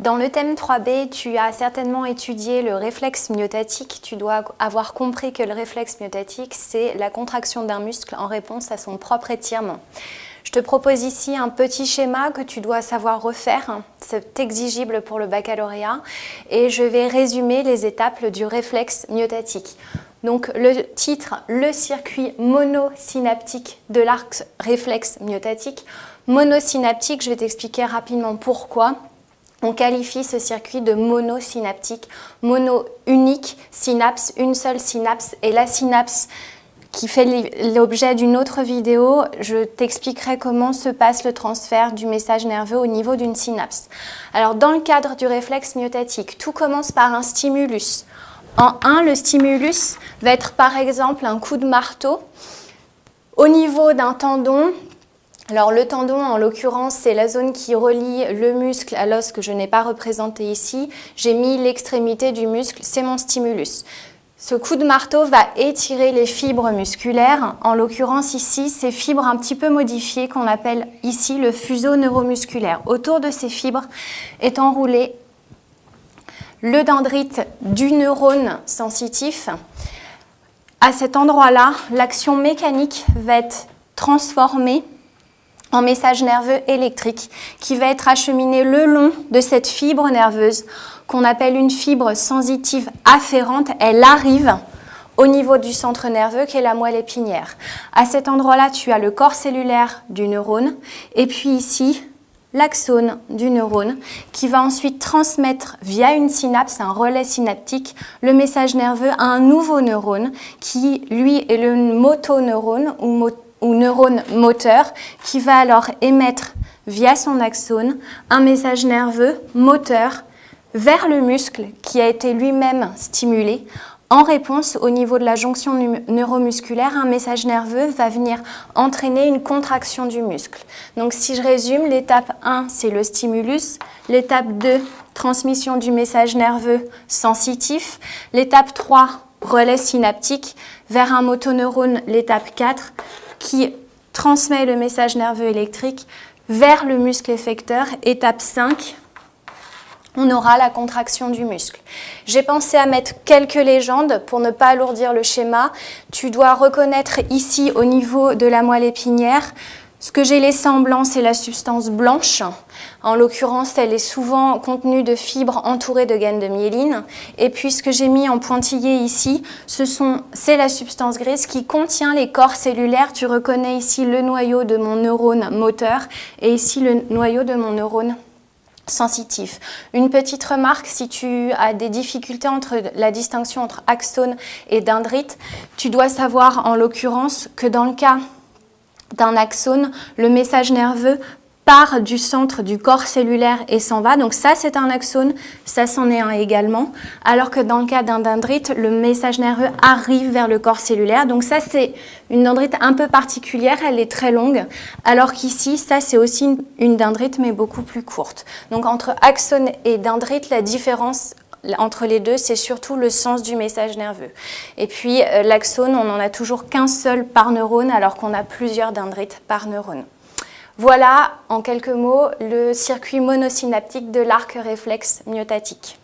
Dans le thème 3B, tu as certainement étudié le réflexe myotatique. Tu dois avoir compris que le réflexe myotatique, c'est la contraction d'un muscle en réponse à son propre étirement. Je te propose ici un petit schéma que tu dois savoir refaire. C'est exigible pour le baccalauréat. Et je vais résumer les étapes du réflexe myotatique. Donc le titre, le circuit monosynaptique de l'arc réflexe myotatique. Monosynaptique, je vais t'expliquer rapidement pourquoi. On qualifie ce circuit de monosynaptique, mono unique, synapse, une seule synapse. Et la synapse qui fait l'objet d'une autre vidéo, je t'expliquerai comment se passe le transfert du message nerveux au niveau d'une synapse. Alors dans le cadre du réflexe myotatique, tout commence par un stimulus. En 1, le stimulus va être par exemple un coup de marteau au niveau d'un tendon. Alors le tendon, en l'occurrence, c'est la zone qui relie le muscle à l'os que je n'ai pas représenté ici. J'ai mis l'extrémité du muscle, c'est mon stimulus. Ce coup de marteau va étirer les fibres musculaires. En l'occurrence ici, ces fibres un petit peu modifiées qu'on appelle ici le fuseau neuromusculaire. Autour de ces fibres est enroulé le dendrite du neurone sensitif. À cet endroit-là, l'action mécanique va être transformée en message nerveux électrique qui va être acheminé le long de cette fibre nerveuse qu'on appelle une fibre sensitive afférente. Elle arrive au niveau du centre nerveux qui est la moelle épinière. À cet endroit-là, tu as le corps cellulaire du neurone et puis ici, l'axone du neurone qui va ensuite transmettre via une synapse, un relais synaptique, le message nerveux à un nouveau neurone qui, lui, est le motoneurone ou neurone moteur qui va alors émettre via son axone un message nerveux moteur vers le muscle qui a été lui-même stimulé. En réponse, au niveau de la jonction neuromusculaire, un message nerveux va venir entraîner une contraction du muscle. Donc si je résume, l'étape 1, c'est le stimulus. L'étape 2, transmission du message nerveux sensitif. L'étape 3, relais synaptique vers un motoneurone. L'étape 4, qui transmet le message nerveux électrique vers le muscle effecteur. Étape 5, on aura la contraction du muscle. J'ai pensé à mettre quelques légendes pour ne pas alourdir le schéma. Tu dois reconnaître ici au niveau de la moelle épinière, ce que j'ai laissé en blanc, c'est la substance blanche. En l'occurrence, elle est souvent contenue de fibres entourées de gaines de myéline. Et puis, ce que j'ai mis en pointillé ici, c'est la substance grise qui contient les corps cellulaires. Tu reconnais ici le noyau de mon neurone moteur et ici le noyau de mon neurone sensitif. Une petite remarque, si tu as des difficultés entre la distinction entre axone et dendrite, tu dois savoir en l'occurrence que dans le cas d'un axone, le message nerveux part du centre du corps cellulaire et s'en va. Donc ça, c'est un axone, ça c'en est un également. Alors que dans le cas d'un dendrite, le message nerveux arrive vers le corps cellulaire. Donc ça, c'est une dendrite un peu particulière, elle est très longue. Alors qu'ici, ça, c'est aussi une dendrite, mais beaucoup plus courte. Donc entre axone et dendrite, la différence entre les deux, c'est surtout le sens du message nerveux. Et puis l'axone, on n'en a toujours qu'un seul par neurone, alors qu'on a plusieurs dendrites par neurone. Voilà, en quelques mots, le circuit monosynaptique de l'arc réflexe myotatique.